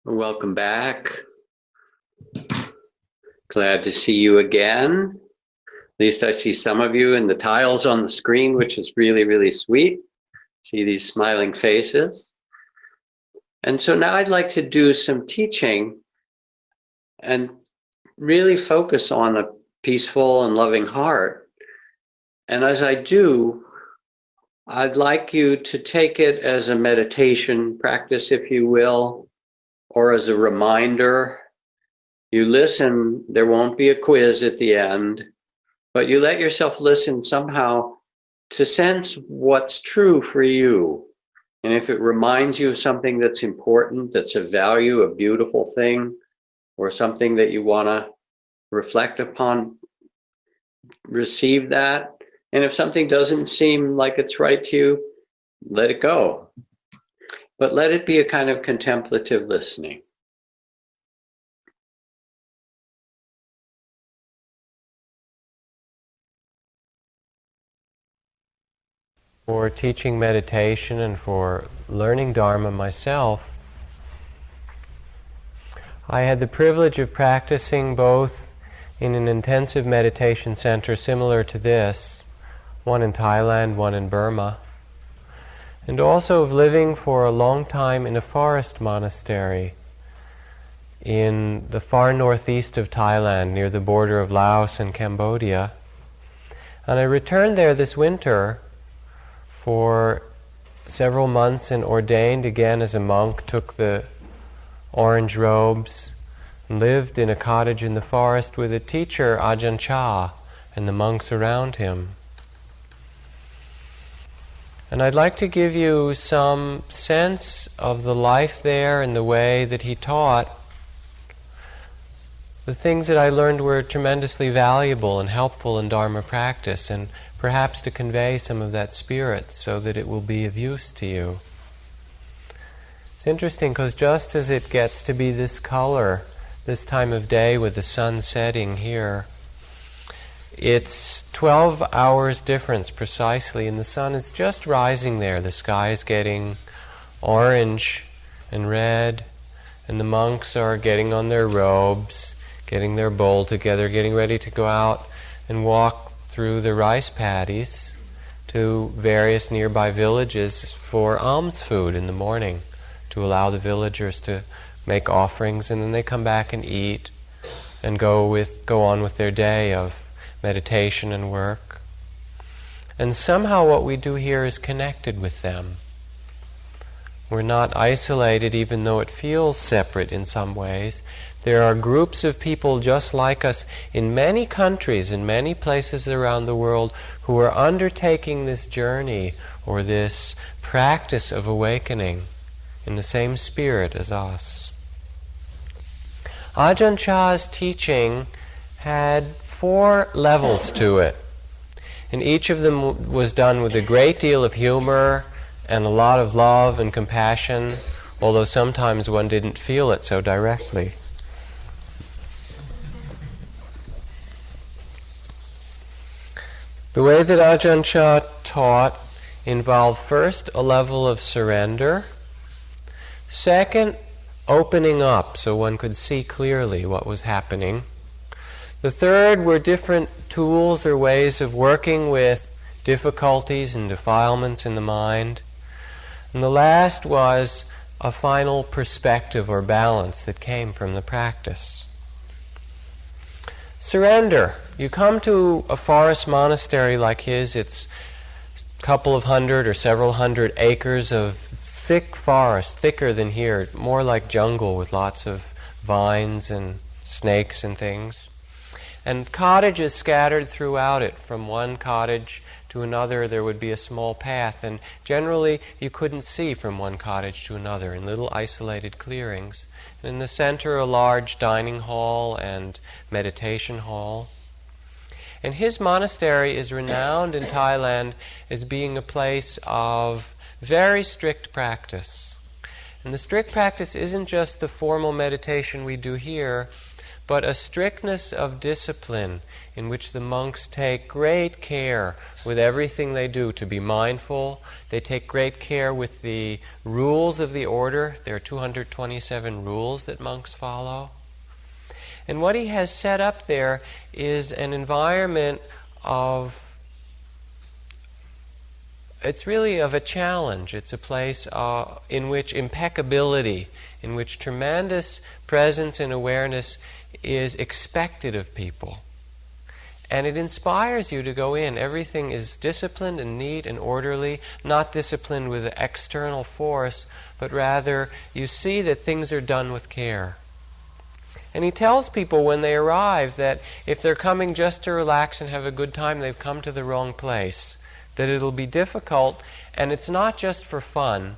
Welcome back. Glad to see you again. At least I see some of you in the tiles on the screen, which is really, really sweet. See these smiling faces. And so now I'd like to do some teaching and really focus on a peaceful and loving heart. And as I do, I'd like you to take it as a meditation practice, if you will, or as a reminder. You listen, there won't be a quiz at the end, but you let yourself listen somehow to sense what's true for you. And if it reminds you of something that's important, that's of value, a beautiful thing, or something that you want to reflect upon, receive that. And if something doesn't seem like it's right to you, let it go. But let it be a kind of contemplative listening. For teaching meditation and for learning Dharma myself, I had the privilege of practicing both in an intensive meditation center similar to this, one in Thailand, one in Burma, and also of living for a long time in a forest monastery in the far northeast of Thailand, near the border of Laos and Cambodia. And I returned there this winter for several months and ordained again as a monk, took the orange robes, and lived in a cottage in the forest with a teacher, Ajahn Chah, and the monks around him. And I'd like to give you some sense of the life there and the way that he taught. The things that I learned were tremendously valuable and helpful in Dharma practice, and perhaps to convey some of that spirit so that it will be of use to you. It's interesting because just as it gets to be this color, this time of day with the sun setting here, it's 12 hours difference precisely, and the sun is just rising there. The sky is getting orange and red, and the monks are getting on their robes, getting their bowl together, getting ready to go out and walk through the rice paddies to various nearby villages for alms food in the morning, to allow the villagers to make offerings, and then they come back and eat and go on with their day of meditation and work. And somehow what we do here is connected with them. We're not isolated, even though it feels separate in some ways. There are groups of people just like us in many countries, in many places around the world, who are undertaking this journey or this practice of awakening in the same spirit as us. Ajahn Chah's teaching had 4 levels to it, and each of them was done with a great deal of humor and a lot of love and compassion, although sometimes one didn't feel it so directly. The way that Ajahn Chah taught involved first a level of surrender, second, opening up so one could see clearly what was happening. The third were different tools or ways of working with difficulties and defilements in the mind. And the last was a final perspective or balance that came from the practice. Surrender. You come to a forest monastery like his, it's a couple of hundred or several hundred acres of thick forest, thicker than here, more like jungle with lots of vines and snakes and things. And cottages scattered throughout it. From one cottage to another there would be a small path, and generally you couldn't see from one cottage to another in little isolated clearings. And in the center a large dining hall and meditation hall. And his monastery is renowned in Thailand as being a place of very strict practice. And the strict practice isn't just the formal meditation we do here, but a strictness of discipline in which the monks take great care with everything they do to be mindful. They take great care with the rules of the order. There are 227 rules that monks follow. And what he has set up there is an environment it's really of a challenge. It's a place in which impeccability, in which tremendous presence and awareness is expected of people. And it inspires you to go in. Everything is disciplined and neat and orderly, not disciplined with external force, but rather you see that things are done with care. And he tells people when they arrive that if they're coming just to relax and have a good time, they've come to the wrong place. That it'll be difficult, and it's not just for fun,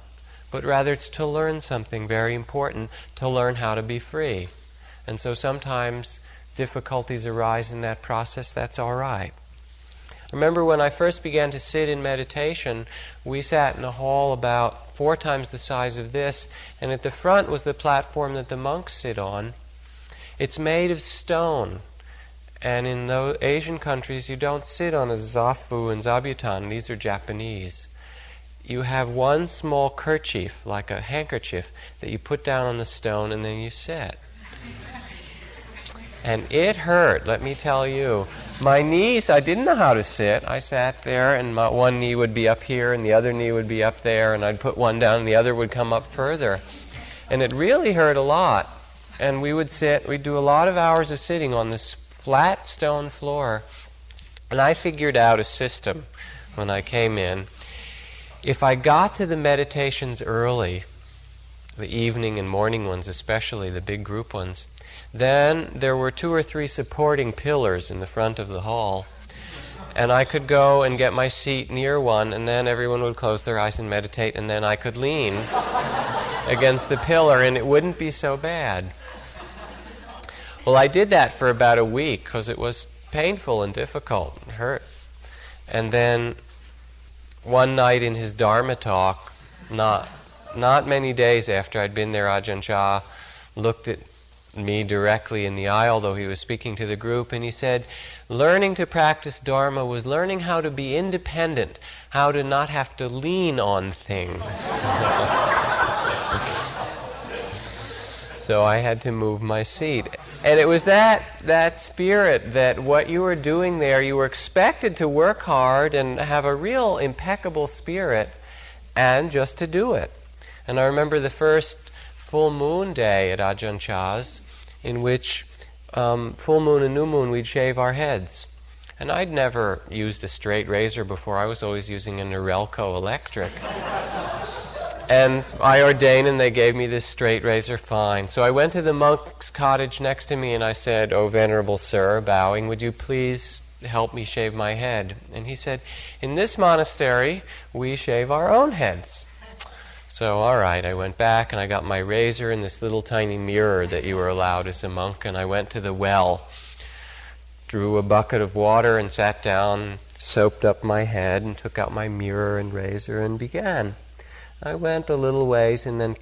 but rather it's to learn something very important, to learn how to be free. And so sometimes difficulties arise in that process. That's all right. I remember when I first began to sit in meditation, we sat in a hall about 4 times the size of this, and at the front was the platform that the monks sit on. It's made of stone. And in those Asian countries, you don't sit on a zafu and zabuton. These are Japanese. You have one small kerchief, like a handkerchief, that you put down on the stone and then you sit. And it hurt, let me tell you. My knees, I didn't know how to sit. I sat there and my one knee would be up here and the other knee would be up there, and I'd put one down and the other would come up further. And it really hurt a lot. And we would sit, we'd do a lot of hours of sitting on this flat stone floor. And I figured out a system when I came in. If I got to the meditations early, the evening and morning ones especially, the big group ones, then there were 2 or 3 supporting pillars in the front of the hall. And I could go and get my seat near one, and then everyone would close their eyes and meditate, and then I could lean against the pillar, and it wouldn't be so bad. Well, I did that for about a week because it was painful and difficult and hurt. And then one night in his Dharma talk, not many days after I'd been there, Ajahn Chah looked at me directly in the eye, although he was speaking to the group, and he said, learning to practice Dharma was learning how to be independent, how to not have to lean on things. So I had to move my seat. And it was that spirit, that what you were doing there, you were expected to work hard and have a real impeccable spirit, and just to do it. And I remember the first full moon day at Ajahn Chah's, in which full moon and new moon we'd shave our heads. And I'd never used a straight razor before. I was always using a Norelco electric. And I ordained, and they gave me this straight razor, fine. So I went to the monk's cottage next to me, and I said, "Oh, Venerable Sir," bowing, "would you please help me shave my head?" And he said, "In this monastery, we shave our own heads." So, all right, I went back, and I got my razor and this little tiny mirror that you were allowed as a monk, and I went to the well, drew a bucket of water, and sat down, soaped up my head, and took out my mirror and razor, and began. I went a little ways, and then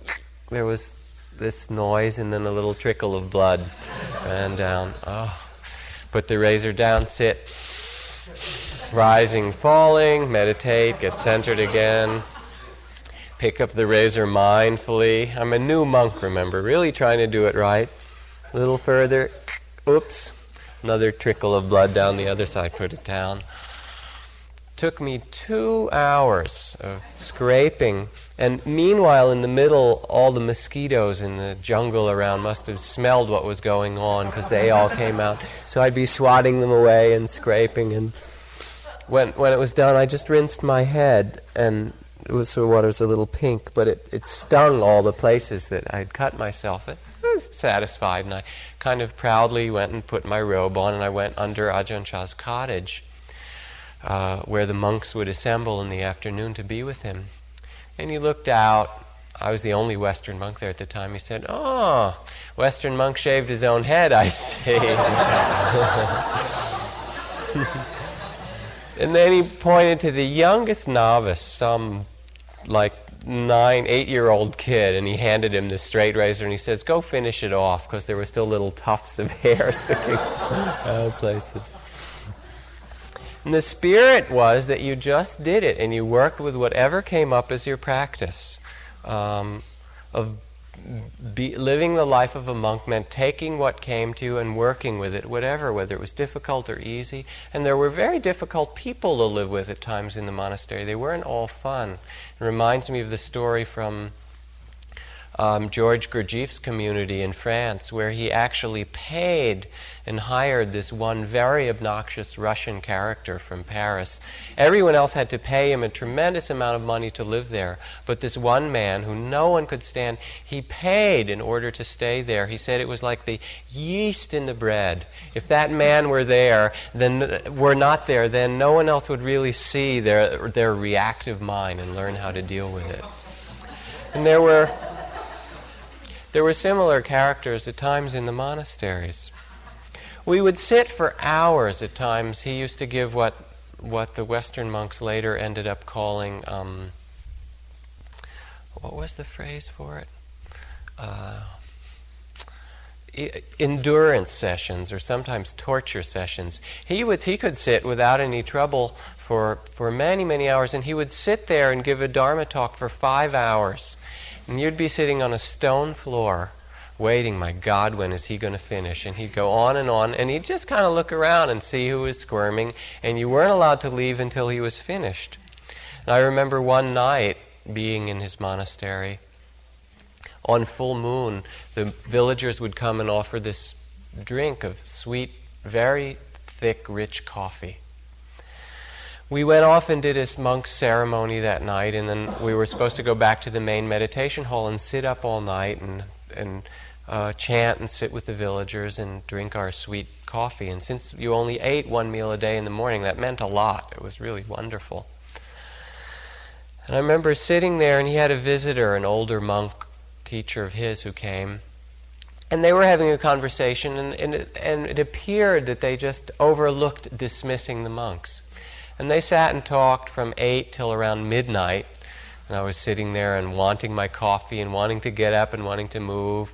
there was this noise, and then a little trickle of blood ran down. Oh, put the razor down, sit, rising, falling, meditate, get centered again, pick up the razor mindfully. I'm a new monk, remember, really trying to do it right. A little further, oops, another trickle of blood down the other side, put it down. Took me 2 hours of scraping, and meanwhile in the middle all the mosquitoes in the jungle around must have smelled what was going on, because they all came out. So I'd be swatting them away and scraping, and when it was done I just rinsed my head, and it was the water was a little pink, but it stung all the places that I'd cut myself. I was satisfied, and I kind of proudly went and put my robe on, and I went under Ajahn Chah's cottage, where the monks would assemble in the afternoon to be with him. And he looked out. I was the only Western monk there at the time. He said, "Oh, Western monk shaved his own head, I see." And then he pointed to the youngest novice, some like 8-year-old kid, and he handed him the straight razor, and he says, "Go finish it off," because there were still little tufts of hair sticking out of places. And the spirit was that you just did it, and you worked with whatever came up as your practice. Living the life of a monk meant taking what came to you and working with it, whether it was difficult or easy. And there were very difficult people to live with at times in the monastery. They weren't all fun. It reminds me of the story from George Gurdjieff's community in France, where he actually paid and hired this one very obnoxious Russian character from Paris. Everyone else had to pay him a tremendous amount of money to live there, but this one man who no one could stand, he paid in order to stay there. He said it was like the yeast in the bread. If that man were not there, then no one else would really see their reactive mind and learn how to deal with it. And there were similar characters at times in the monasteries. We would sit for hours at times. He used to give what the Western monks later ended up calling, what was the phrase for it? Endurance sessions, or sometimes torture sessions. He could sit without any trouble for many, many hours, and he would sit there and give a Dharma talk for 5 hours. And you'd be sitting on a stone floor waiting, my God, when is he going to finish? And he'd go on, and he'd just kind of look around and see who was squirming, and you weren't allowed to leave until he was finished. And I remember one night being in his monastery. On full moon, the villagers would come and offer this drink of sweet, very thick, rich coffee. We went off and did a monk's ceremony that night, and then we were supposed to go back to the main meditation hall and sit up all night and chant and sit with the villagers and drink our sweet coffee. And since you only ate one meal a day in the morning, that meant a lot. It was really wonderful. And I remember sitting there, and he had a visitor, an older monk teacher of his, who came. And they were having a conversation, and it appeared that they just overlooked dismissing the monks. And they sat and talked from 8 till around midnight. And I was sitting there and wanting my coffee and wanting to get up and wanting to move.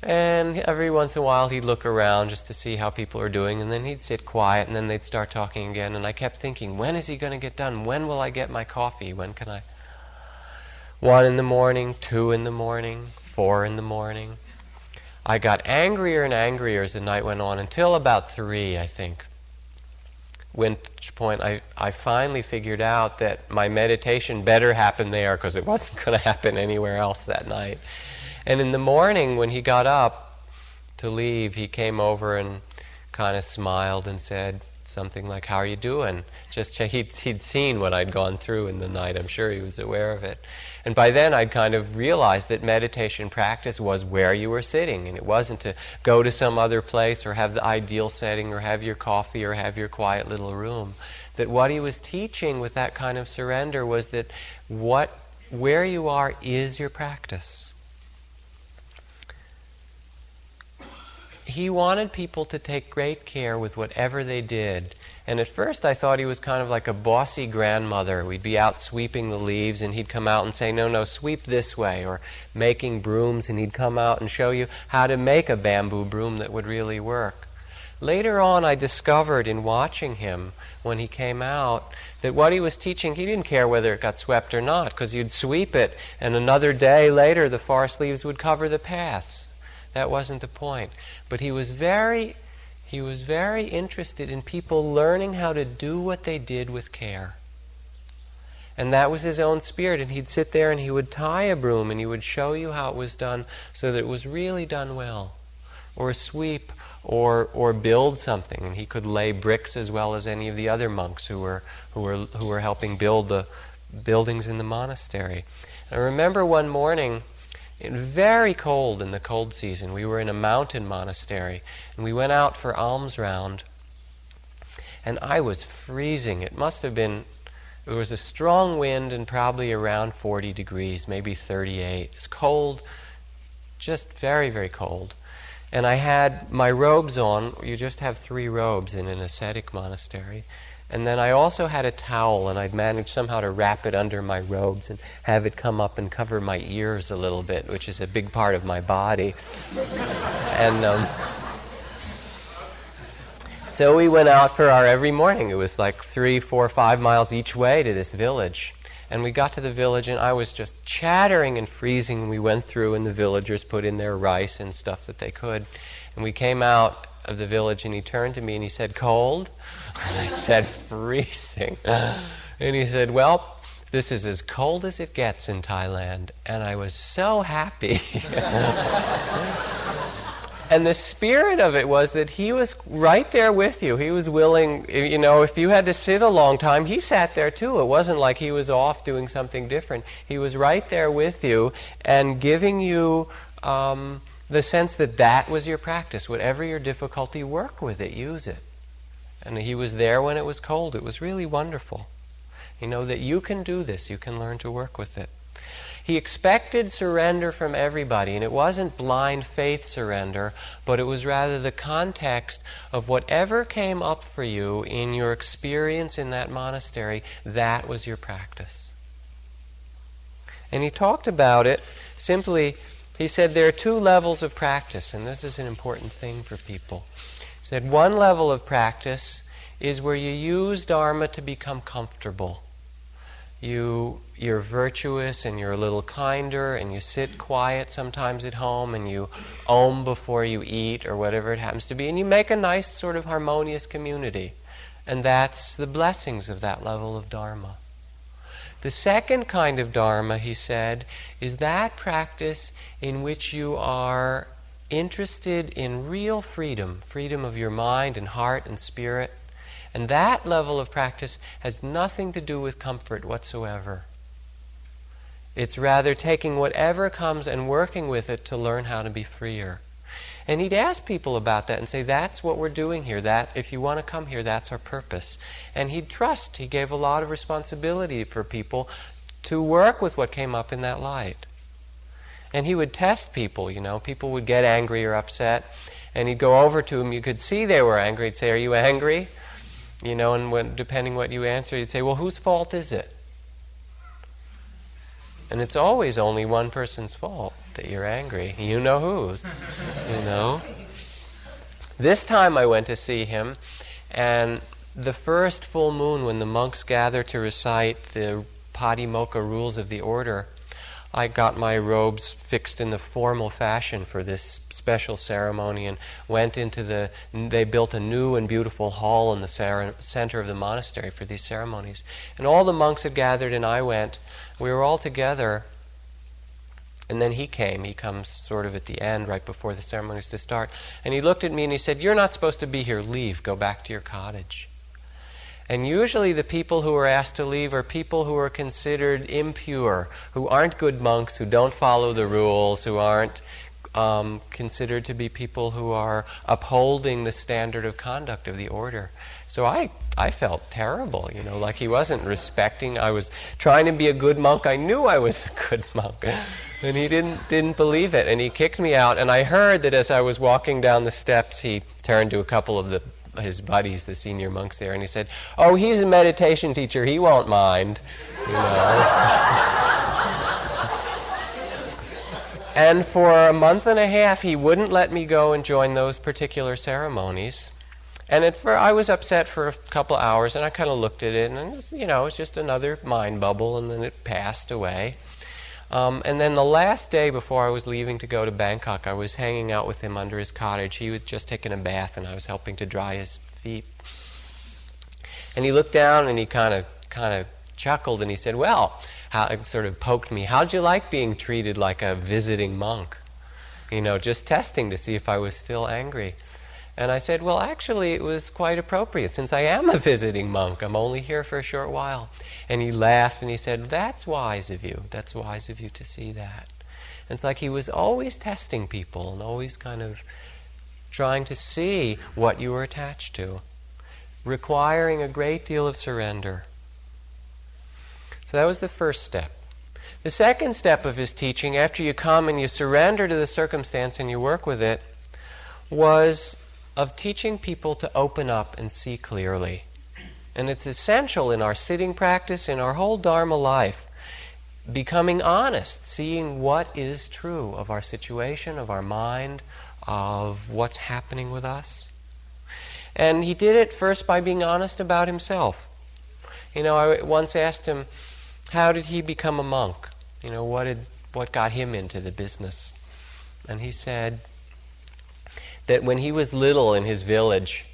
And every once in a while he'd look around just to see how people are doing, and then he'd sit quiet, and then they'd start talking again. And I kept thinking, when is he going to get done? When will I get my coffee? When can I? 1 in the morning, 2 in the morning, 4 in the morning. I got angrier and angrier as the night went on, until about 3, I think. Which point I finally figured out that my meditation better happen there, because it wasn't going to happen anywhere else that night. And in the morning, when he got up to leave, he came over and kind of smiled and said something like, "How are you doing?" Just he'd seen what I'd gone through in the night. I'm sure he was aware of it. And by then I'd kind of realized that meditation practice was where you were sitting, and it wasn't to go to some other place or have the ideal setting or have your coffee or have your quiet little room. That what he was teaching with that kind of surrender was that where you are is your practice. He wanted people to take great care with whatever they did. And at first I thought he was kind of like a bossy grandmother. We'd be out sweeping the leaves, and he'd come out and say, no, sweep this way, or making brooms, and he'd come out and show you how to make a bamboo broom that would really work. Later on, I discovered in watching him when he came out that what he was teaching, he didn't care whether it got swept or not, because you'd sweep it, and another day later the forest leaves would cover the paths. That wasn't the point. But he was very interested in people learning how to do what they did with care. And that was his own spirit. And he'd sit there and he would tie a broom and he would show you how it was done so that it was really done well. Or sweep or build something. And he could lay bricks as well as any of the other monks who were helping build the buildings in the monastery. I remember one morning, very cold in the cold season. We were in a mountain monastery, and we went out for alms round, and I was freezing. It was a strong wind and probably around 40 degrees, maybe 38. It's cold, just very, very cold. And I had my robes on. You just have 3 robes in an ascetic monastery. And then I also had a towel, and I'd managed somehow to wrap it under my robes and have it come up and cover my ears a little bit, which is a big part of my body. And so we went out for our every morning. It was like 3, 4, 5 miles each way to this village. And we got to the village, and I was just chattering and freezing. We went through, and the villagers put in their rice and stuff that they could. And we came out of the village, and he turned to me and he said, "Cold?" And I said, "Freezing." And he said, "Well, this is as cold as it gets in Thailand." And I was so happy. And the spirit of it was that he was right there with you. He was willing, if you had to sit a long time, he sat there too. It wasn't like he was off doing something different. He was right there with you and giving you the sense that that was your practice. Whatever your difficulty, work with it, use it. And he was there when it was cold. It was really wonderful. That you can do this. You can learn to work with it. He expected surrender from everybody, and it wasn't blind faith surrender, but it was rather the context of whatever came up for you in your experience in that monastery, that was your practice. And he talked about it simply. He said there are 2 levels of practice, and this is an important thing for people. He said one level of practice is where you use Dharma to become comfortable. You're virtuous and you're a little kinder, and you sit quiet sometimes at home, and you om before you eat or whatever it happens to be, and you make a nice sort of harmonious community. And that's the blessings of that level of Dharma. The second kind of Dharma, he said, is that practice in which you are interested in real freedom of your mind and heart and spirit. And that level of practice has nothing to do with comfort whatsoever. It's rather taking whatever comes and working with it to learn how to be freer. And he'd ask people about that and say, that's what we're doing here. That, if you want to come here, that's our purpose. And he'd trust. He gave a lot of responsibility for people to work with what came up in that light. And he would test people, People would get angry or upset, and he'd go over to them. You could see they were angry. He'd say, "Are you angry?" And depending what you answer, he'd say, "Well, whose fault is it?" And it's always only one person's fault that you're angry. You know whose, This time I went to see him, and the first full moon when the monks gather to recite the Patimokkha rules of the order, I got my robes fixed in the formal fashion for this special ceremony and went into they built a new and beautiful hall in the center of the monastery for these ceremonies. And all the monks had gathered, and I went. We were all together, and then he came. He comes sort of at the end, right before the ceremonies to start. And he looked at me and he said, "You're not supposed to be here. Leave. Go back to your cottage." And usually the people who are asked to leave are people who are considered impure, who aren't good monks, who don't follow the rules, who aren't considered to be people who are upholding the standard of conduct of the order. So I felt terrible, like he wasn't respecting. I was trying to be a good monk. I knew I was a good monk. And he didn't believe it. And he kicked me out. And I heard that as I was walking down the steps, he turned to a couple of his buddies, the senior monks there, and he said, "Oh, he's a meditation teacher. He won't mind." And for a month and a half, he wouldn't let me go and join those particular ceremonies. And I was upset for a couple of hours, and I kind of looked at it, and it was just another mind bubble, and then it passed away. And then the last day before I was leaving to go to Bangkok, I was hanging out with him under his cottage. He had just taken a bath, and I was helping to dry his feet. And he looked down, and he kind of chuckled, and he said, "Well," sort of poked me, "how'd you like being treated like a visiting monk? Just testing to see if I was still angry." And I said, "Well, actually, it was quite appropriate, since I am a visiting monk. I'm only here for a short while." And he laughed, and he said, "That's wise of you. That's wise of you to see that." And it's like he was always testing people and always kind of trying to see what you were attached to, requiring a great deal of surrender. So that was the first step. The second step of his teaching, after you come and you surrender to the circumstance and you work with it, was of teaching people to open up and see clearly. And it's essential in our sitting practice, in our whole Dharma life, becoming honest, seeing what is true of our situation, of our mind, of what's happening with us. And he did it first by being honest about himself. I once asked him, how did he become a monk? What got him into the business? And he said that when he was little in his village,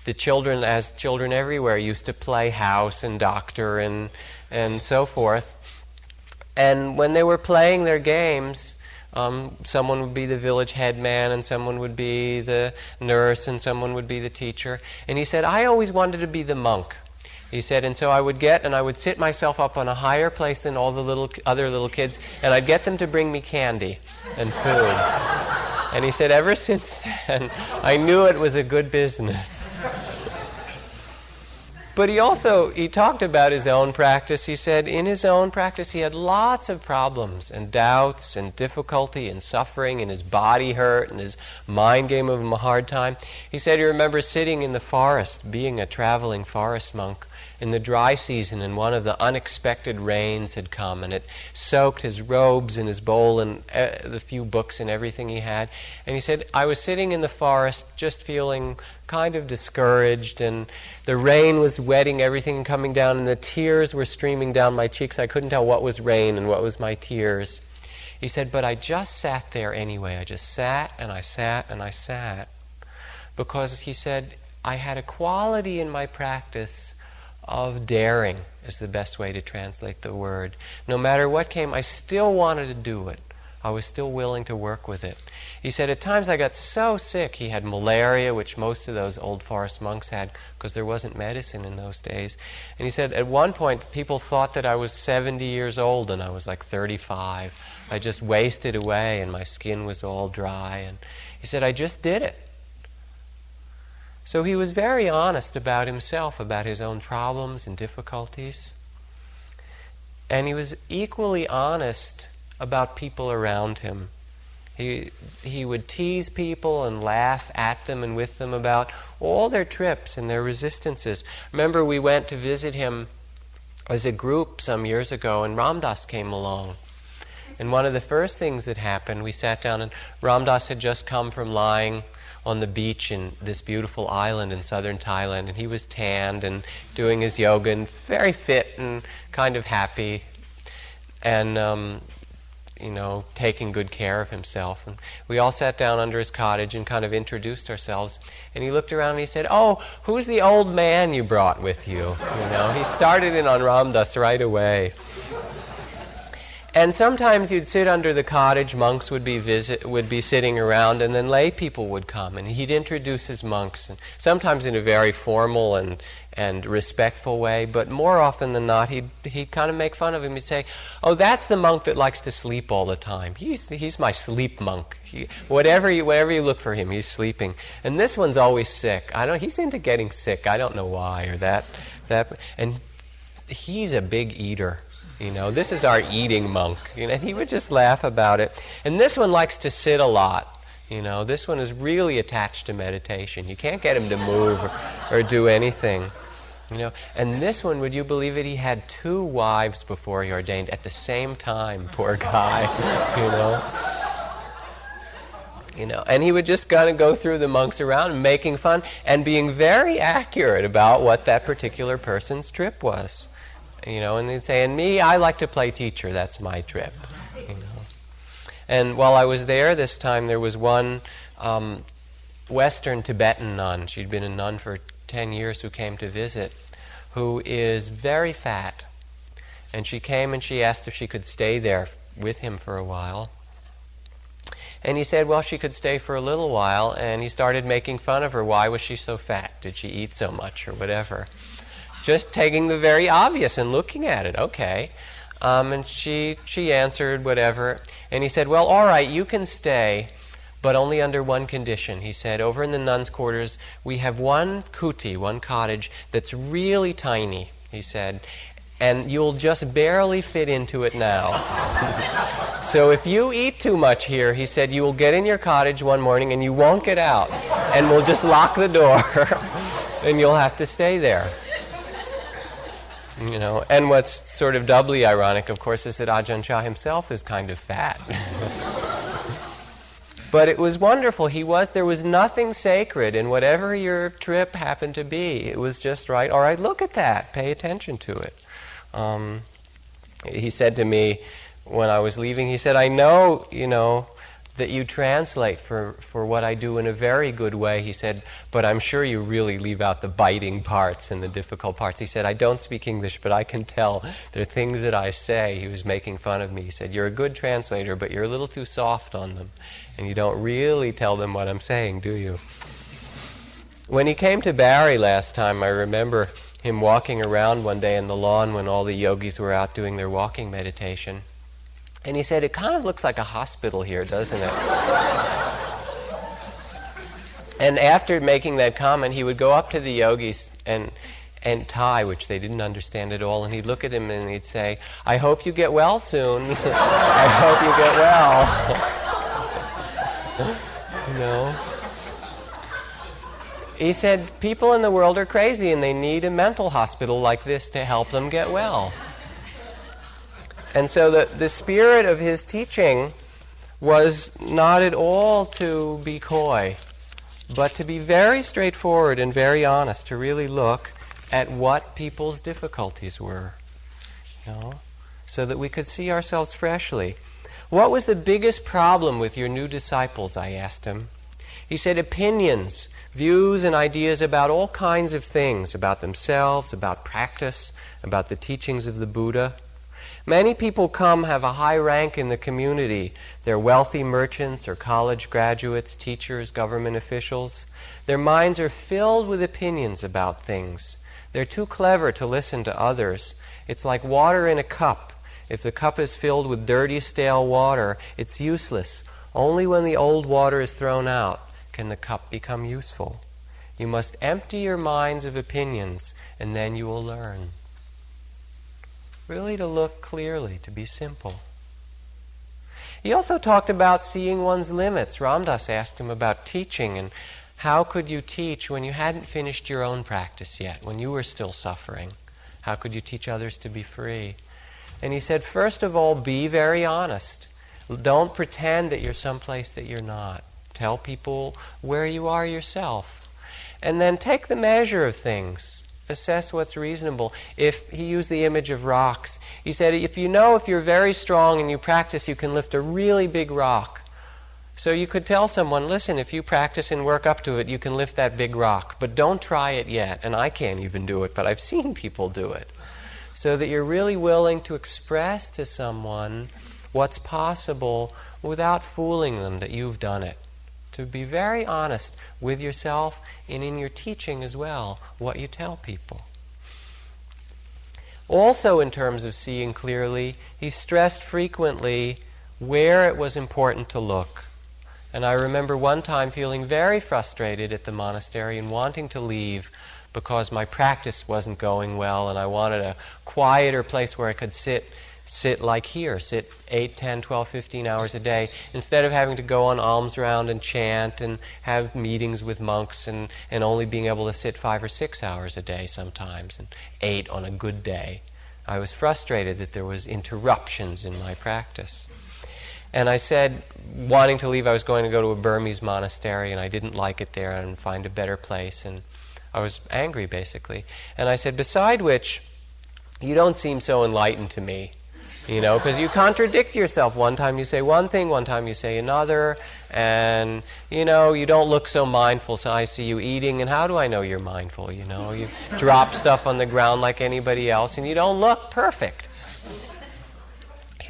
the children, as children everywhere, used to play house and doctor and so forth. And when they were playing their games, someone would be the village headman, and someone would be the nurse, and someone would be the teacher. And he said, I always wanted to be the monk. He said, and so I would sit myself up on a higher place than all the other little kids, and I'd get them to bring me candy and food. And he said, ever since then, I knew it was a good business. But he talked about his own practice. He said in his own practice he had lots of problems and doubts and difficulty and suffering, and his body hurt and his mind gave him a hard time. He said he remembers sitting in the forest, being a traveling forest monk, in the dry season, and one of the unexpected rains had come, and it soaked his robes and his bowl and the few books and everything he had. And he said, I was sitting in the forest just feeling kind of discouraged, and the rain was wetting everything and coming down, and the tears were streaming down my cheeks. I couldn't tell what was rain and what was my tears. He said, but I just sat there anyway. I just sat and I sat and I sat. Because, he said, I had a quality in my practice of daring, is the best way to translate the word. No matter what came, I still wanted to do it. I was still willing to work with it. He said, at times I got so sick. He had malaria, which most of those old forest monks had, because there wasn't medicine in those days. And he said, at one point, people thought that I was 70 years old, and I was like 35. I just wasted away, and my skin was all dry. And he said, I just did it. So he was very honest about himself, about his own problems and difficulties. And he was equally honest about people around him. He would tease people and laugh at them and with them about all their trips and their resistances. Remember, we went to visit him as a group some years ago, and Ram Dass came along. And one of the first things that happened, we sat down, and Ram Dass had just come from lying on the beach in this beautiful island in southern Thailand, and he was tanned and doing his yoga and very fit and kind of happy and taking good care of himself. And we all sat down under his cottage and kind of introduced ourselves, and he looked around and he said, oh, who's the old man you brought with you? He started in on Ram Dass right away. And sometimes you'd sit under the cottage, monks would be sitting around, and then lay people would come, and he'd introduce his monks, and sometimes in a very formal and respectful way, but more often than not, he'd kind of make fun of him. He'd say, oh, that's the monk that likes to sleep all the time. He's my sleep monk. Whatever you look for him, he's sleeping. And this one's always sick. He's into getting sick. I don't know why, or that. And he's a big eater. This is our eating monk. And he would just laugh about it. And this one likes to sit a lot. This one is really attached to meditation. You can't get him to move or do anything. And this one, would you believe it, he had 2 wives before he ordained at the same time, poor guy. And he would just kind of go through the monks around making fun and being very accurate about what that particular person's trip was. And they'd say, and me, I like to play teacher, that's my trip. And while I was there this time, there was one Western Tibetan nun, she'd been a nun for 10 years, who came to visit, who is very fat. And she came and she asked if she could stay there with him for a while. And he said, well, she could stay for a little while, and he started making fun of her. Why was she so fat? Did she eat so much or whatever? Just taking the very obvious and looking at it, okay. And she answered whatever. And he said, well, all right, you can stay, but only under one condition. He said, over in the nuns' quarters, we have one kuti, one cottage, that's really tiny, he said, and you'll just barely fit into it now. So if you eat too much here, he said, you will get in your cottage one morning and you won't get out, and we'll just lock the door, and you'll have to stay there. You know, and what's sort of doubly ironic, of course, is that Ajahn Chah himself is kind of fat. But it was wonderful. There was nothing sacred in whatever your trip happened to be. It was just right. All right, look at that. Pay attention to it. He said to me when I was leaving, he said, I know, that you translate for what I do in a very good way. He said, but I'm sure you really leave out the biting parts and the difficult parts. He said, I don't speak English, but I can tell there are things that I say. He was making fun of me. He said, you're a good translator, but you're a little too soft on them. And you don't really tell them what I'm saying, do you? When he came to Barrie last time, I remember him walking around one day in the lawn when all the yogis were out doing their walking meditation. And he said, it kind of looks like a hospital here, doesn't it? And after making that comment, he would go up to the yogis and Thai, which they didn't understand at all, and he'd look at him and he'd say, I hope you get well soon. I hope you get well. He said, people in the world are crazy and they need a mental hospital like this to help them get well. And so the spirit of his teaching was not at all to be coy, but to be very straightforward and very honest, to really look at what people's difficulties were, so that we could see ourselves freshly. What was the biggest problem with your new disciples, I asked him. He said, opinions, views and ideas about all kinds of things, about themselves, about practice, about the teachings of the Buddha. Many people have a high rank in the community. They're wealthy merchants or college graduates, teachers, government officials. Their minds are filled with opinions about things. They're too clever to listen to others. It's like water in a cup. If the cup is filled with dirty, stale water, it's useless. Only when the old water is thrown out can the cup become useful. You must empty your minds of opinions, and then you will learn. Really to look clearly, to be simple. He also talked about seeing one's limits. Ramdas asked him about teaching and how could you teach when you hadn't finished your own practice yet, when you were still suffering? How could you teach others to be free? And he said, first of all, be very honest. Don't pretend that you're someplace that you're not. Tell people where you are yourself. And then take the measure of things. Assess what's reasonable. If he used the image of rocks, he said, if you're very strong and you practice, you can lift a really big rock. So you could tell someone, listen, if you practice and work up to it, you can lift that big rock, but don't try it yet. And I can't even do it, but I've seen people do it. So that you're really willing to express to someone what's possible without fooling them that you've done it. To be very honest with yourself and in your teaching as well, what you tell people. Also, in terms of seeing clearly, he stressed frequently where it was important to look. And I remember one time feeling very frustrated at the monastery and wanting to leave because my practice wasn't going well and I wanted a quieter place where I could sit like here, sit 8, 10, 12, 15 hours a day, instead of having to go on alms round and chant and have meetings with monks and only being able to sit 5 or 6 hours a day sometimes, and 8 on a good day. I was frustrated that there was interruptions in my practice. And I said, wanting to leave, I was going to go to a Burmese monastery, and I didn't like it there and find a better place, and I was angry, basically. And I said, beside which, you don't seem so enlightened to me. Because you contradict yourself. One time you say one thing, one time you say another, and, you don't look so mindful, so I see you eating, and how do I know you're mindful, You drop stuff on the ground like anybody else, and you don't look perfect.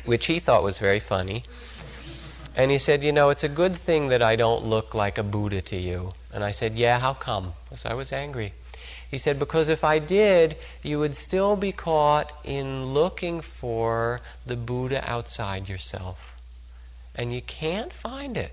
Which he thought was very funny. And he said, it's a good thing that I don't look like a Buddha to you. And I said, yeah, how come? Because I was angry. He said, because if I did, you would still be caught in looking for the Buddha outside yourself. And you can't find it.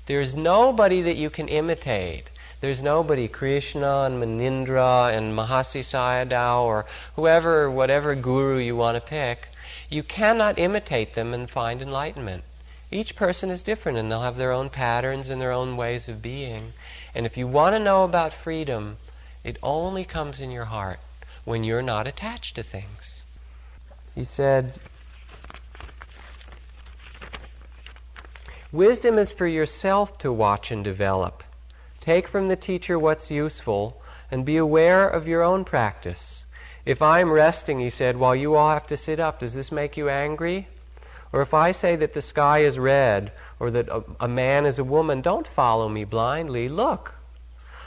There's nobody that you can imitate. There's nobody, Krishna and Manindra and Mahasi Sayadaw or whoever, whatever guru you want to pick. You cannot imitate them and find enlightenment. Each person is different and they'll have their own patterns and their own ways of being. And if you want to know about freedom, it only comes in your heart. when you're not attached to things. He said, wisdom is for yourself to watch and develop. Take from the teacher what's useful and be aware of your own practice. If I'm resting, he said, while you all have to sit up, does this make you angry? Or if I say that the sky is red or that a man is a woman, don't follow me blindly. Look.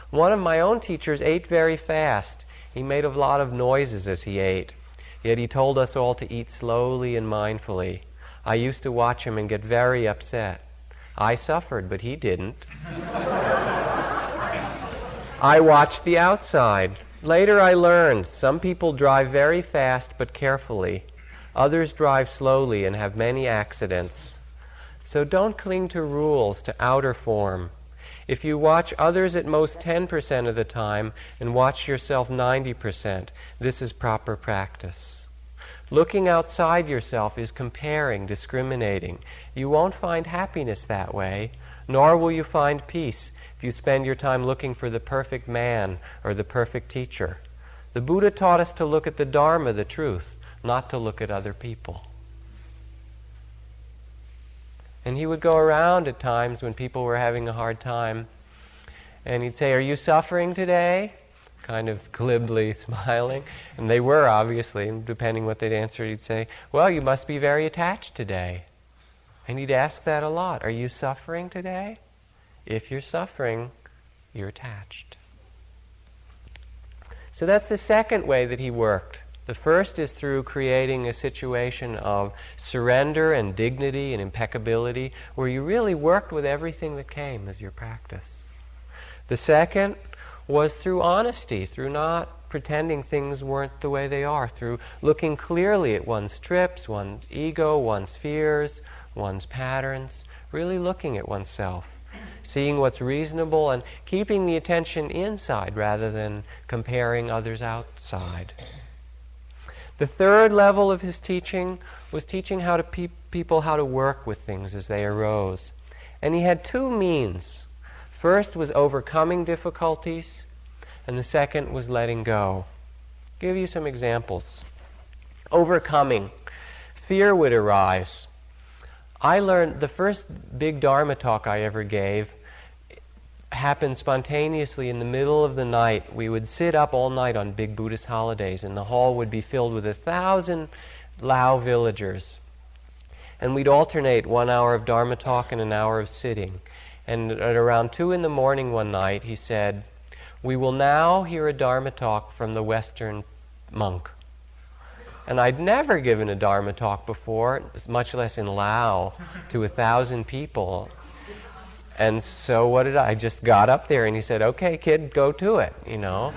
One of my own teachers ate very fast. He made a lot of noises as he ate. Yet he told us all to eat slowly and mindfully. I used to watch him and get very upset. I suffered, but he didn't. I watched the outside. Later I learned some people drive very fast but carefully. Others drive slowly and have many accidents. So don't cling to rules, to outer form. If you watch others at most 10% of the time and watch yourself 90%, this is proper practice. Looking outside yourself is comparing, discriminating. You won't find happiness that way, nor will you find peace if you spend your time looking for the perfect man or the perfect teacher. The Buddha taught us to look at the Dharma, the truth, not to look at other people. And he would go around at times when people were having a hard time, and he'd say, are you suffering today? Kind of glibly smiling. And they were, obviously, and depending what they'd answer, he'd say, well, you must be very attached today. And he'd ask that a lot. Are you suffering today? If you're suffering, you're attached. So that's the second way that he worked. The first is through creating a situation of surrender and dignity and impeccability, where you really worked with everything that came as your practice. The second was through honesty, through not pretending things weren't the way they are, through looking clearly at one's trips, one's ego, one's fears, one's patterns, really looking at oneself, seeing what's reasonable and keeping the attention inside rather than comparing others outside. The third level of his teaching was teaching how to people how to work with things as they arose. And he had two means. First was overcoming difficulties, and the second was letting go. I'll give you some examples. Overcoming. Fear would arise. I learned the first big Dharma talk I ever gave happened spontaneously in the middle of the night. We would sit up all night on big Buddhist holidays, and the hall would be filled with 1,000 Lao villagers. And we'd alternate 1 hour of Dharma talk and an hour of sitting. And at around 2 in the morning one night, he said, we will now hear a Dharma talk from the Western monk. And I'd never given a Dharma talk before, much less in Lao, to 1,000 people. And so what did I just got up there and he said, okay, kid, go to it, you know.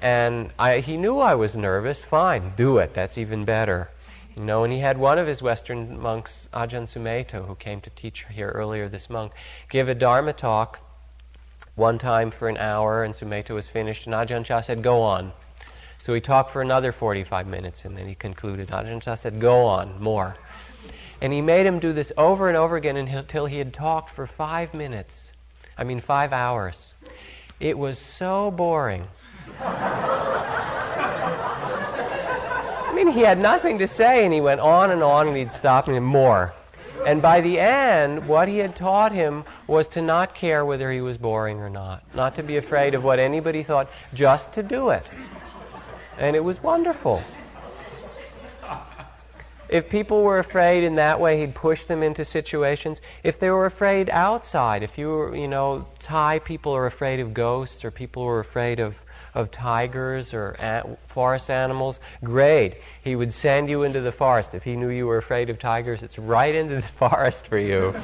And he knew I was nervous. Fine, do it. That's even better. You know, and he had one of his Western monks, Ajahn Sumedho, who came to teach here earlier this month, give a Dharma talk one time for an hour, and Sumedho was finished, and Ajahn Chah said, go on. So he talked for another 45 minutes, and then he concluded. Ajahn Chah said, go on, more. And he made him do this over and over again until he had talked for 5 hours. It was so boring. I mean, he had nothing to say, and he went on, and he'd stop, and more. And by the end, what he had taught him was to not care whether he was boring or not to be afraid of what anybody thought, just to do it. And it was wonderful. If people were afraid in that way, he'd push them into situations. If they were afraid outside, if you were, Thai people are afraid of ghosts, or people were afraid of tigers or forest animals, great. He would send you into the forest. If he knew you were afraid of tigers, it's right into the forest for you,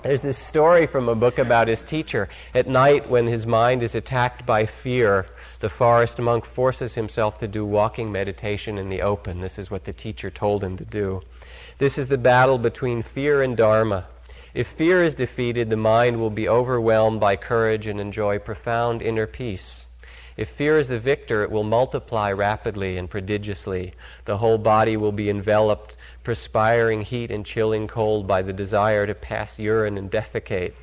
There's this story from a book about his teacher. At night, when his mind is attacked by fear, the forest monk forces himself to do walking meditation in the open. This is what the teacher told him to do. This is the battle between fear and Dharma. If fear is defeated, the mind will be overwhelmed by courage and enjoy profound inner peace. If fear is the victor, it will multiply rapidly and prodigiously. The whole body will be enveloped, perspiring heat and chilling cold by the desire to pass urine and defecate.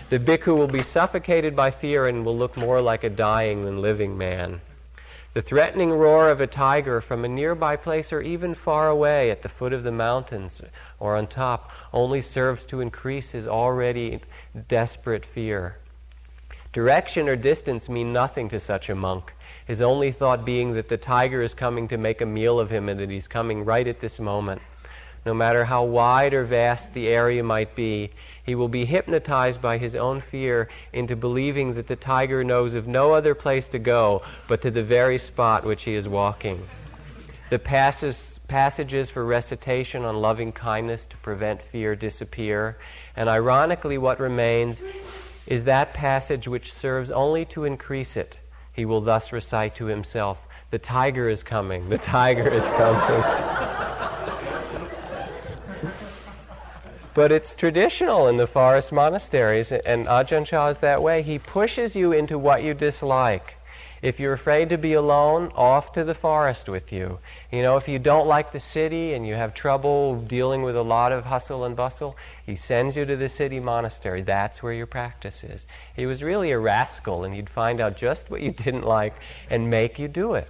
The bhikkhu will be suffocated by fear and will look more like a dying than living man. The threatening roar of a tiger from a nearby place or even far away at the foot of the mountains or on top only serves to increase his already desperate fear. Direction or distance mean nothing to such a monk, his only thought being that the tiger is coming to make a meal of him and that he's coming right at this moment. No matter how wide or vast the area might be, he will be hypnotized by his own fear into believing that the tiger knows of no other place to go but to the very spot which he is walking. The passages for recitation on loving kindness to prevent fear disappear, and ironically what remains is that passage which serves only to increase it. He will thus recite to himself, "The tiger is coming, the tiger is coming." But it's traditional in the forest monasteries, and Ajahn Chah is that way. He pushes you into what you dislike. If you're afraid to be alone, off to the forest with you. You know, if you don't like the city and you have trouble dealing with a lot of hustle and bustle, he sends you to the city monastery. That's where your practice is. He was really a rascal, and he'd find out just what you didn't like and make you do it.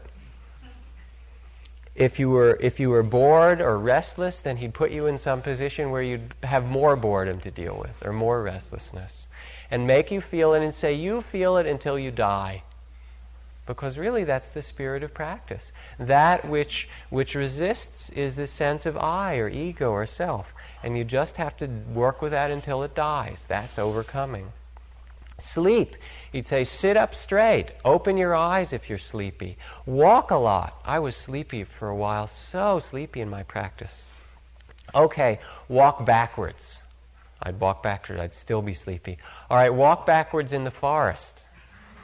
If you were bored or restless, then he'd put you in some position where you'd have more boredom to deal with or more restlessness, and make you feel it and say, you feel it until you die. Because really that's the spirit of practice. That which resists is the sense of I or ego or self, and you just have to work with that until it dies. That's overcoming. Sleep. He'd say, sit up straight. Open your eyes if you're sleepy. Walk a lot. I was sleepy for a while, so sleepy in my practice. Okay, walk backwards. I'd walk backwards. I'd still be sleepy. All right, walk backwards in the forest.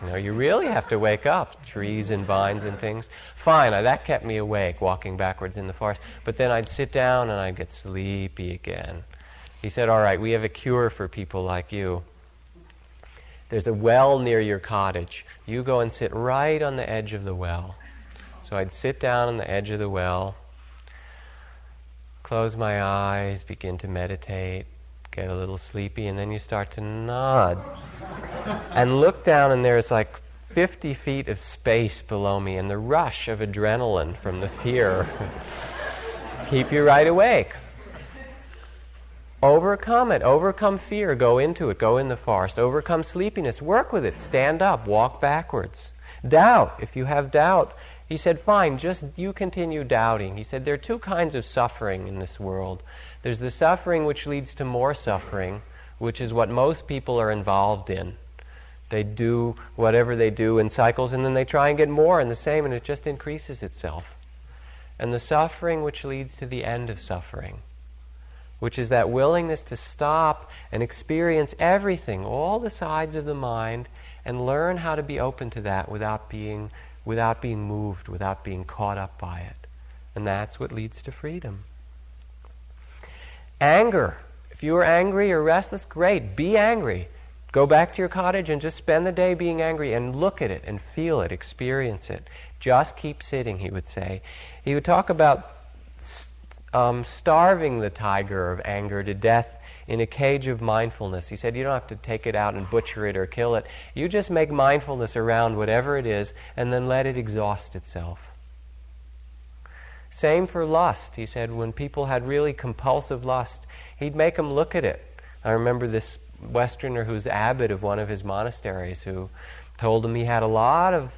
You know, you really have to wake up. Trees and vines and things. Fine, that kept me awake, walking backwards in the forest. But then I'd sit down and I'd get sleepy again. He said, all right, we have a cure for people like you. There's a well near your cottage. You go and sit right on the edge of the well. So I'd sit down on the edge of the well, close my eyes, begin to meditate, get a little sleepy, and then you start to nod. And look down, and there's like 50 feet of space below me, and the rush of adrenaline from the fear keep you right awake. Overcome it. Overcome fear. Go into it. Go in the forest. Overcome sleepiness. Work with it. Stand up. Walk backwards. Doubt. If you have doubt, he said, fine, just you continue doubting. He said, there are two kinds of suffering in this world. There's the suffering which leads to more suffering, which is what most people are involved in. They do whatever they do in cycles, and then they try and get more and the same, and it just increases itself. And the suffering which leads to the end of suffering, which is that willingness to stop and experience everything, all the sides of the mind, and learn how to be open to that without being moved, without being caught up by it. And that's what leads to freedom. Anger. If you are angry or restless, great, be angry. Go back to your cottage and just spend the day being angry and look at it and feel it, experience it. Just keep sitting, he would say. He would talk about starving the tiger of anger to death in a cage of mindfulness. He said you don't have to take it out and butcher it or kill it. You just make mindfulness around whatever it is and then let it exhaust itself. Same for lust. He said when people had really compulsive lust, he'd make them look at it. I remember this Westerner who's abbot of one of his monasteries who told him he had a lot of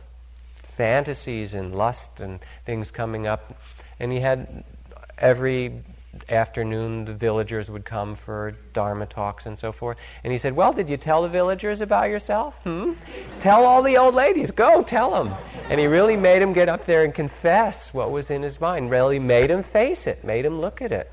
fantasies and lust and things coming up, and he had every afternoon the villagers would come for Dharma talks and so forth. And he said, well, did you tell the villagers about yourself? Tell all the old ladies. Go, tell them. And he really made them get up there and confess what was in his mind. Really made them face it, made them look at it.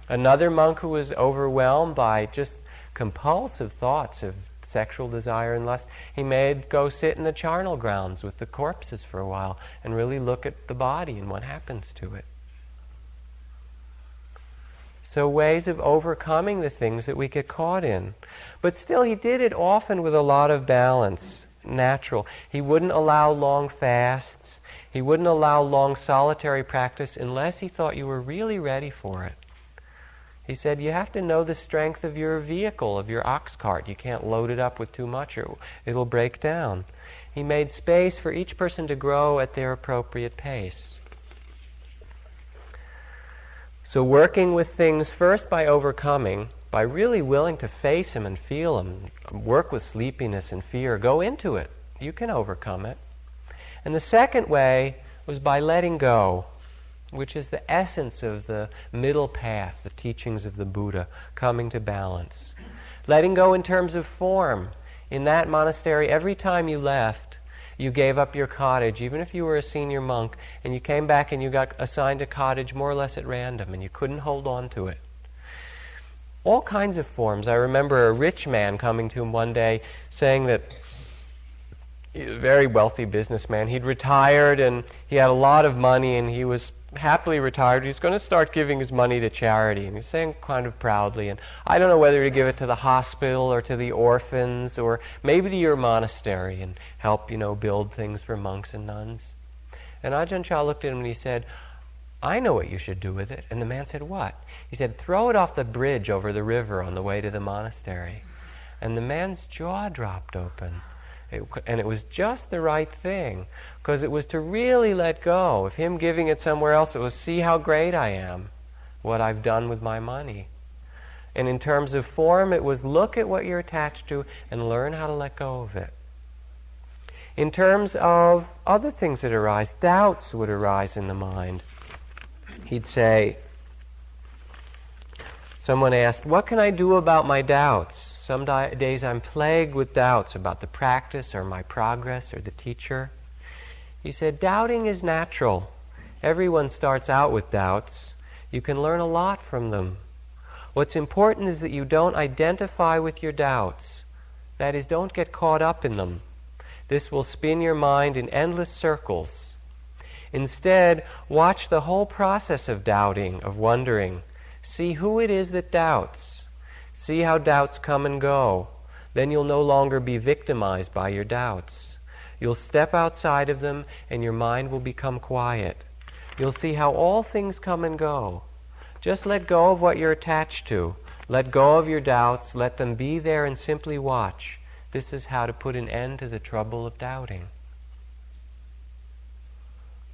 Another monk who was overwhelmed by just compulsive thoughts of sexual desire and lust, he made go sit in the charnel grounds with the corpses for a while and really look at the body and what happens to it. So ways of overcoming the things that we get caught in. But still, he did it often with a lot of balance, natural. He wouldn't allow long fasts. He wouldn't allow long solitary practice unless he thought you were really ready for it. He said, you have to know the strength of your vehicle, of your ox cart. You can't load it up with too much or it'll break down. He made space for each person to grow at their appropriate pace. So working with things first by overcoming, by really willing to face them and feel them, work with sleepiness and fear, go into it. You can overcome it. And the second way was by letting go, which is the essence of the middle path, the teachings of the Buddha, coming to balance. Letting go in terms of form. In that monastery, every time you left, you gave up your cottage, even if you were a senior monk, and you came back and you got assigned a cottage more or less at random, and you couldn't hold on to it. All kinds of forms. I remember a rich man coming to him one day saying that he was a very wealthy businessman. He'd retired and he had a lot of money and he was happily retired. He's going to start giving his money to charity. And he's saying kind of proudly, and I don't know whether to give it to the hospital or to the orphans or maybe to your monastery and help, build things for monks and nuns. And Ajahn Chah looked at him and he said, I know what you should do with it. And the man said, what? He said, throw it off the bridge over the river on the way to the monastery. And the man's jaw dropped open. And it was just the right thing, because it was to really let go. Of him giving it somewhere else, it was see how great I am, what I've done with my money. And in terms of form, it was look at what you're attached to and learn how to let go of it. In terms of other things that arise, doubts would arise in the mind. He'd say, someone asked, what can I do about my doubts? Some days I'm plagued with doubts about the practice or my progress or the teacher. He said, doubting is natural. Everyone starts out with doubts. You can learn a lot from them. What's important is that you don't identify with your doubts. That is, don't get caught up in them. This will spin your mind in endless circles. Instead, watch the whole process of doubting, of wondering. See who it is that doubts. See how doubts come and go. Then you'll no longer be victimized by your doubts. You'll step outside of them and your mind will become quiet. You'll see how all things come and go. Just let go of what you're attached to. Let go of your doubts. Let them be there and simply watch. This is how to put an end to the trouble of doubting.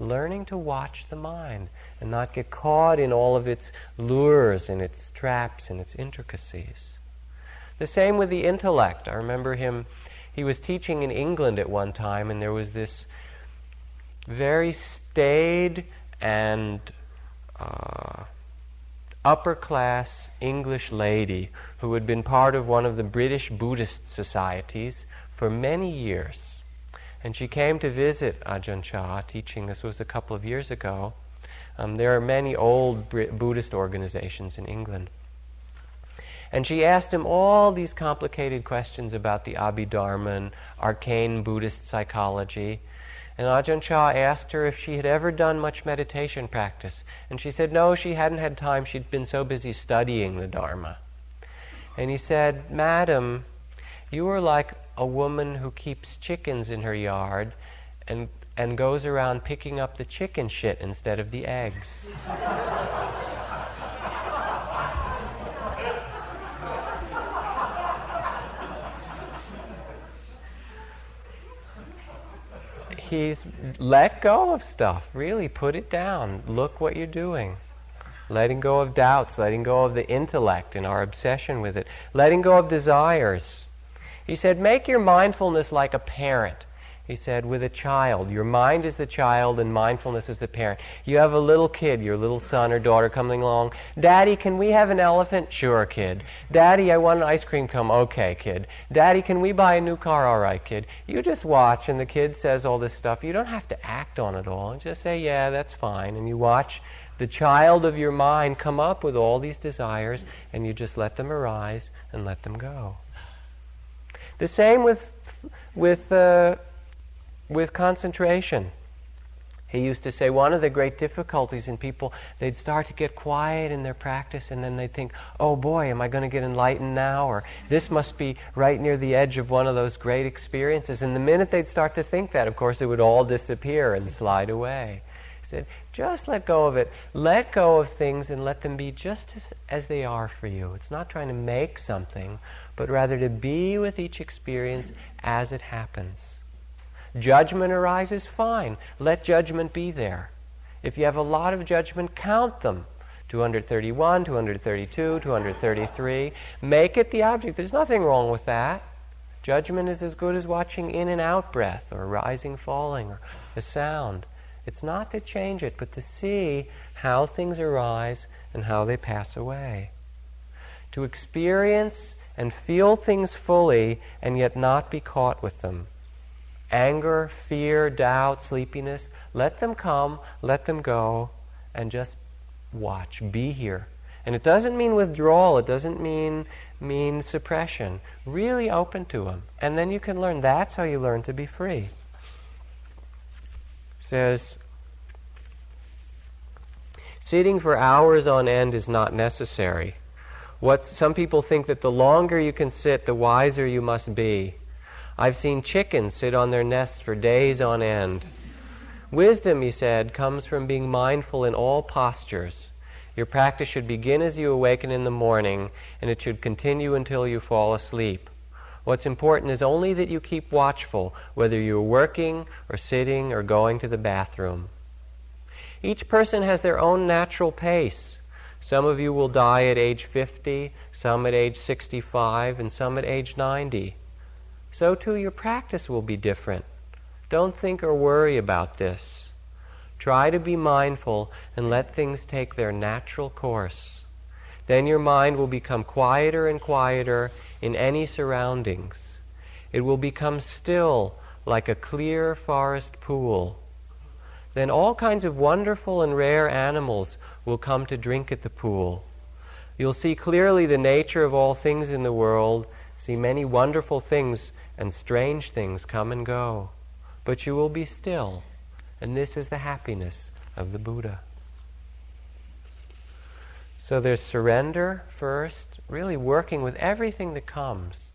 Learning to watch the mind and not get caught in all of its lures and its traps and its intricacies. The same with the intellect. I remember he was teaching in England at one time, and there was this very staid and upper-class English lady who had been part of one of the British Buddhist societies for many years. And she came to visit Ajahn Chah teaching. This was a couple of years ago. There are many old Buddhist organizations in England. And she asked him all these complicated questions about the Abhidharma and arcane Buddhist psychology. And Ajahn Chah asked her if she had ever done much meditation practice. And she said no, she hadn't had time. She'd been so busy studying the Dharma. And he said, Madam, you are like a woman who keeps chickens in her yard and goes around picking up the chicken shit instead of the eggs. He's let go of stuff, really put it down. Look what you're doing. Letting go of doubts, letting go of the intellect and our obsession with it, letting go of desires. He said, make your mindfulness like a parent. He said, with a child. Your mind is the child and mindfulness is the parent. You have a little kid, your little son or daughter coming along. Daddy, can we have an elephant? Sure, kid. Daddy, I want an ice cream cone. Okay, kid. Daddy, can we buy a new car? All right, kid. You just watch, and the kid says all this stuff. You don't have to act on it all. Just say, yeah, that's fine. And you watch the child of your mind come up with all these desires, and you just let them arise and let them go. The same with concentration. He used to say one of the great difficulties in people, they'd start to get quiet in their practice and then they'd think, oh boy, am I going to get enlightened now? Or this must be right near the edge of one of those great experiences. And the minute they'd start to think that, of course, it would all disappear and slide away. He said, just let go of it. Let go of things and let them be just as they are for you. It's not trying to make something, but rather to be with each experience as it happens. Judgment arises, fine. Let judgment be there. If you have a lot of judgment, count them. 231, 232, 233. Make it the object. There's nothing wrong with that. Judgment is as good as watching in and out breath, or rising, falling, or a sound. It's not to change it, but to see how things arise and how they pass away. To experience and feel things fully and yet not be caught with them. Anger, fear, doubt, sleepiness, let them come, let them go, and just watch, be here. And it doesn't mean withdrawal, it doesn't mean suppression. Really open to them. And then you can learn. That's how you learn to be free. It says, sitting for hours on end is not necessary. Some people think that the longer you can sit, the wiser you must be. I've seen chickens sit on their nests for days on end. Wisdom, he said, comes from being mindful in all postures. Your practice should begin as you awaken in the morning, and it should continue until you fall asleep. What's important is only that you keep watchful, whether you're working or sitting or going to the bathroom. Each person has their own natural pace. Some of you will die at age 50, some at age 65, and some at age 90. So too your practice will be different. Don't think or worry about this. Try to be mindful and let things take their natural course. Then your mind will become quieter and quieter in any surroundings. It will become still like a clear forest pool. Then all kinds of wonderful and rare animals will come to drink at the pool. You'll see clearly the nature of all things in the world, see many wonderful things and strange things come and go. But you will be still. And this is the happiness of the Buddha. So there's surrender first, really working with everything that comes,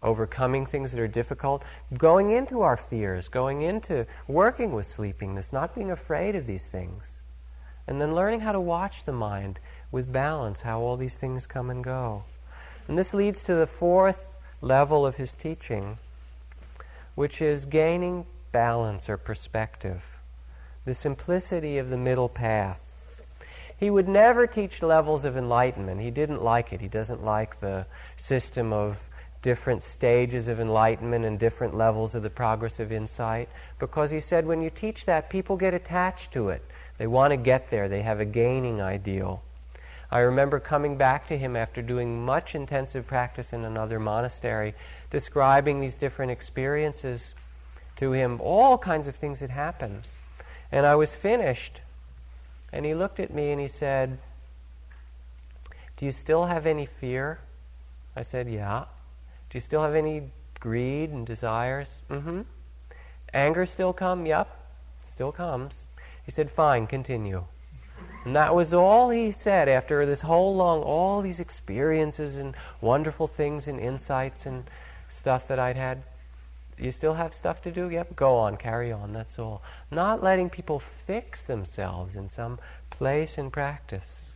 overcoming things that are difficult, going into our fears, going into working with sleepiness, not being afraid of these things, and then learning how to watch the mind with balance, how all these things come and go. And this leads to the fourth level of his teaching, which is gaining balance or perspective. The simplicity of the middle path. He would never teach levels of enlightenment. He didn't like it. He doesn't like the system of different stages of enlightenment and different levels of the progress of insight, because he said when you teach that, people get attached to it. They want to get there. They have a gaining ideal. I remember coming back to him after doing much intensive practice in another monastery, describing these different experiences to him, all kinds of things that happened. And I was finished, and he looked at me and he said, "Do you still have any fear?" I said, "Yeah." "Do you still have any greed and desires?" "Mm-hmm." "Anger still come?" "Yep, still comes." He said, "Fine, continue." And that was all he said after this whole long, all these experiences and wonderful things and insights and stuff that I'd had. "You still have stuff to do?" "Yep, go on, carry on," that's all. Not letting people fix themselves in some place in practice.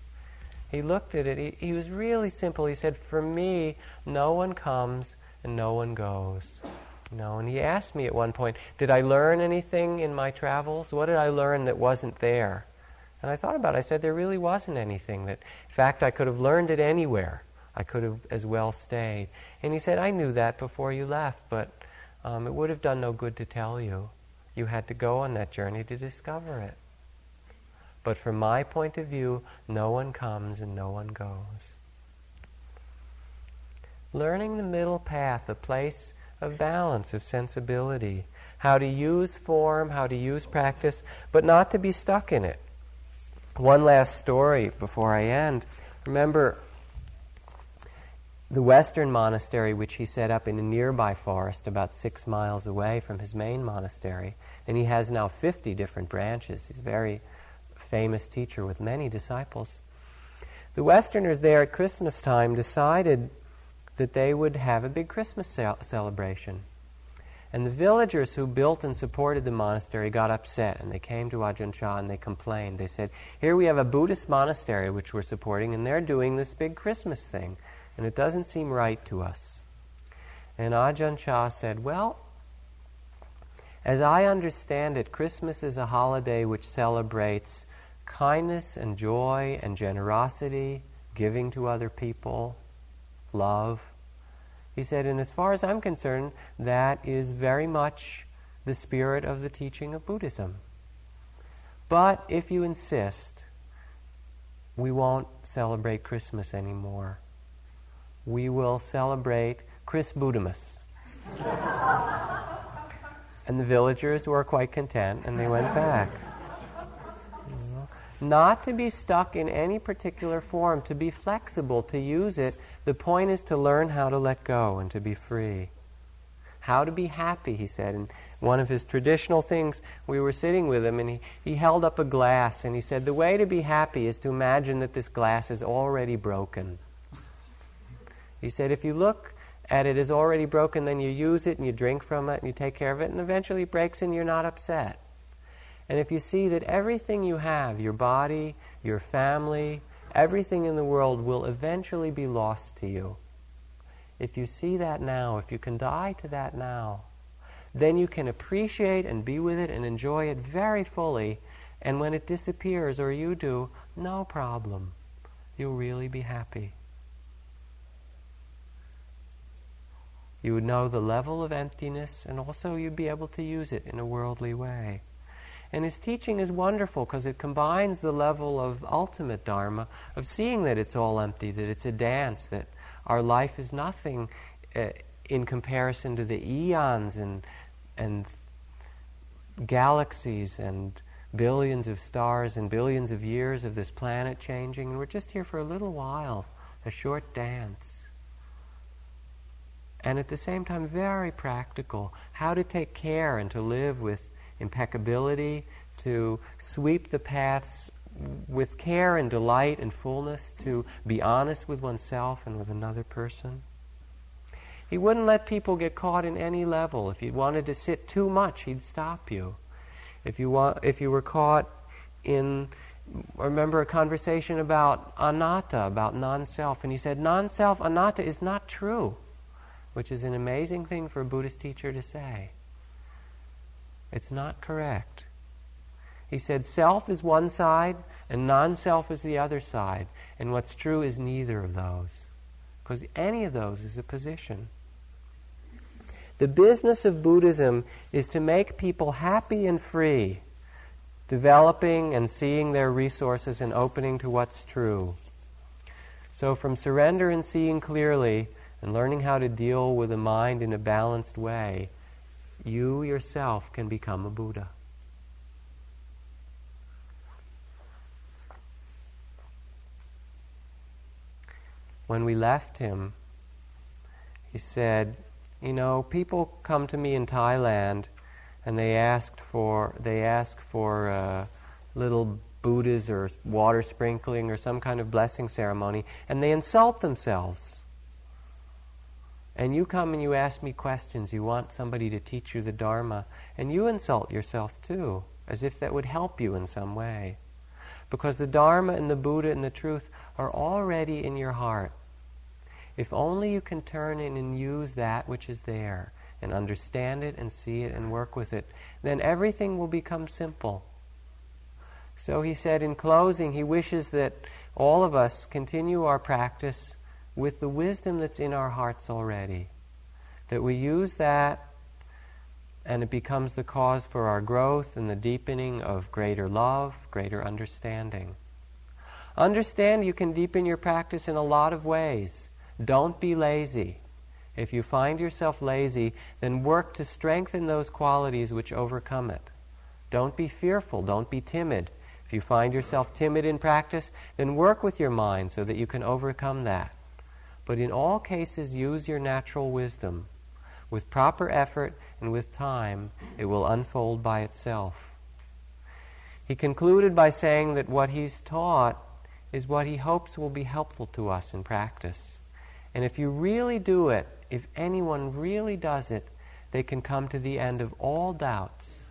He looked at it, he was really simple. He said, "For me, no one comes and no one goes." And he asked me at one point, did I learn anything in my travels? What did I learn that wasn't there? And I thought about it. I said, there really wasn't anything that, in fact, I could have learned it anywhere. I could have as well stayed. And he said, "I knew that before you left, but it would have done no good to tell you. You had to go on that journey to discover it. But from my point of view, no one comes and no one goes." Learning the middle path, a place of balance, of sensibility, how to use form, how to use practice, but not to be stuck in it. One last story before I end. Remember the Western monastery, which he set up in a nearby forest about 6 miles away from his main monastery. And he has now 50 different branches. He's a very famous teacher with many disciples. The Westerners there at Christmas time decided that they would have a big Christmas celebration. And the villagers who built and supported the monastery got upset, and they came to Ajahn Chah and they complained. They said, "Here we have a Buddhist monastery which we're supporting, and they're doing this big Christmas thing. And it doesn't seem right to us." And Ajahn Chah said, "Well, As I understand it, Christmas is a holiday which celebrates kindness and joy and generosity, giving to other people, love. He said, and as far as I'm concerned, that is very much the spirit of the teaching of Buddhism. But if you insist, we won't celebrate Christmas anymore. We will celebrate Chris Buddhamus. And the villagers were quite content, and they went back. Not to be stuck in any particular form, to be flexible, to use it. The point is to learn how to let go and to be free. How to be happy, he said. And one of his traditional things, we were sitting with him, and he held up a glass, and he said, the way to be happy is to imagine that this glass is already broken. He said, if you look at it as already broken, then you use it, and you drink from it, and you take care of it, and eventually it breaks, and you're not upset. And if you see that everything you have, your body, your family, everything in the world will eventually be lost to you. If you see that now, if you can die to that now, then you can appreciate and be with it and enjoy it very fully. And when it disappears, or you do, no problem. You'll really be happy. You would know the level of emptiness, and also you'd be able to use it in a worldly way. And his teaching is wonderful because it combines the level of ultimate Dharma, of seeing that it's all empty, that it's a dance, that our life is nothing in comparison to the eons and galaxies and billions of stars and billions of years of this planet changing. And we're just here for a little while, a short dance. And at the same time, very practical. How to take care and to live with impeccability, to sweep the paths with care and delight and fullness, to be honest with oneself and with another person. He wouldn't let people get caught in any level. If you wanted to sit too much, he'd stop you. If you were caught in, I remember a conversation about anatta, about non-self, and he said, non-self, anatta is not true, which is an amazing thing for a Buddhist teacher to say. It's not correct. He said, self is one side and non-self is the other side. And what's true is neither of those. Because any of those is a position. The business of Buddhism is to make people happy and free, developing and seeing their resources and opening to what's true. So from surrender and seeing clearly and learning how to deal with the mind in a balanced way, you yourself can become a Buddha. When we left him, he said, you know, people come to me in Thailand and they ask for little Buddhas or water sprinkling or some kind of blessing ceremony, and they insult themselves. And you come and you ask me questions. You want somebody to teach you the Dharma. And you insult yourself too, as if that would help you in some way. Because the Dharma and the Buddha and the truth are already in your heart. If only you can turn in and use that which is there, and understand it and see it and work with it, then everything will become simple. So he said in closing, he wishes that all of us continue our practice with the wisdom that's in our hearts already. That we use that and it becomes the cause for our growth and the deepening of greater love, greater understanding. Understand you can deepen your practice in a lot of ways. Don't be lazy. If you find yourself lazy, then work to strengthen those qualities which overcome it. Don't be fearful, don't be timid. If you find yourself timid in practice, then work with your mind so that you can overcome that. But in all cases, use your natural wisdom. With proper effort and with time, it will unfold by itself. He concluded by saying that what he's taught is what he hopes will be helpful to us in practice. And if you really do it, if anyone really does it, they can come to the end of all doubts.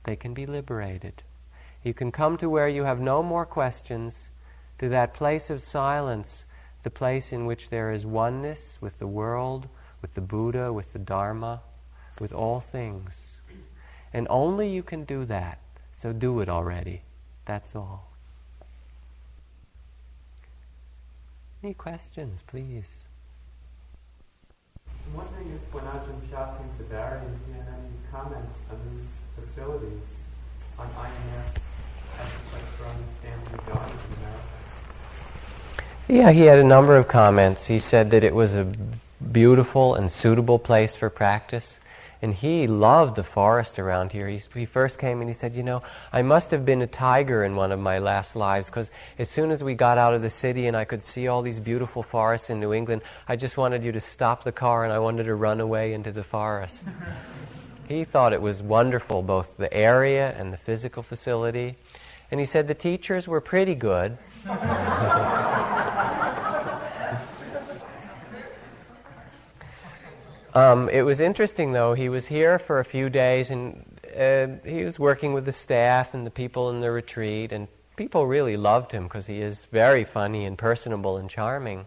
They can be liberated. You can come to where you have no more questions, to that place of silence, the place in which there is oneness with the world, with the Buddha, with the Dharma, with all things. And only you can do that. So do it already. That's all. Any questions, please? I'm wondering if when Ajahn Shouting to Barry, he had any comments on these facilities on INS as a place for understanding God in America. Yeah, he had a number of comments. He said that it was a beautiful and suitable place for practice. And he loved the forest around here. He first came and he said, I must have been a tiger in one of my last lives, because as soon as we got out of the city and I could see all these beautiful forests in New England, I just wanted you to stop the car and I wanted to run away into the forest. He thought it was wonderful, both the area and the physical facility. And he said the teachers were pretty good. It was interesting, though. He was here for a few days, and he was working with the staff and the people in the retreat, and people really loved him because he is very funny and personable and charming.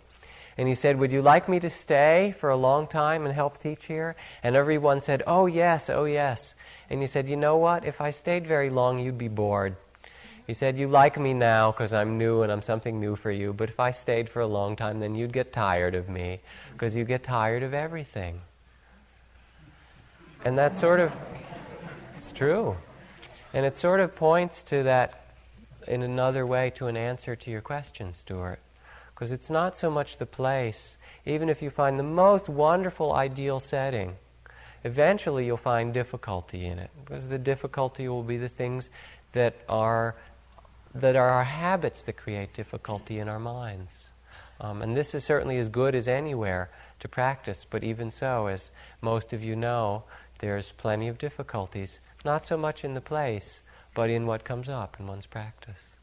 And he said, would you like me to stay for a long time and help teach here? And everyone said, oh yes, oh yes. And he said, you know what? If I stayed very long, you'd be bored. He said, you like me now because I'm new and I'm something new for you, but if I stayed for a long time, then you'd get tired of me, because you get tired of everything. And that sort of, it's true. And it sort of points to that, in another way, to an answer to your question, Stuart. Because it's not so much the place. Even if you find the most wonderful, ideal setting, eventually you'll find difficulty in it. Because the difficulty will be the things that are our habits that create difficulty in our minds. And this is certainly as good as anywhere to practice, but even so, as most of you know, there's plenty of difficulties, not so much in the place, but in what comes up in one's practice.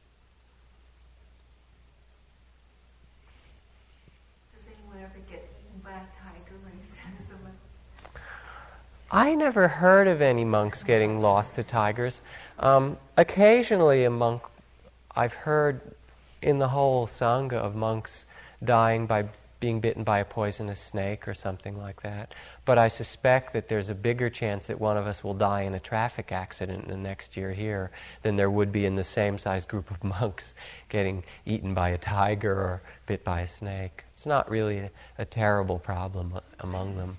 Does anyone ever get eaten by a tiger when he sends them? I never heard of any monks getting lost to tigers. Occasionally a monk, I've heard in the whole Sangha of monks dying by being bitten by a poisonous snake or something like that. But I suspect that there's a bigger chance that one of us will die in a traffic accident the next year here than there would be in the same size group of monks getting eaten by a tiger or bit by a snake. It's not really a terrible problem among them.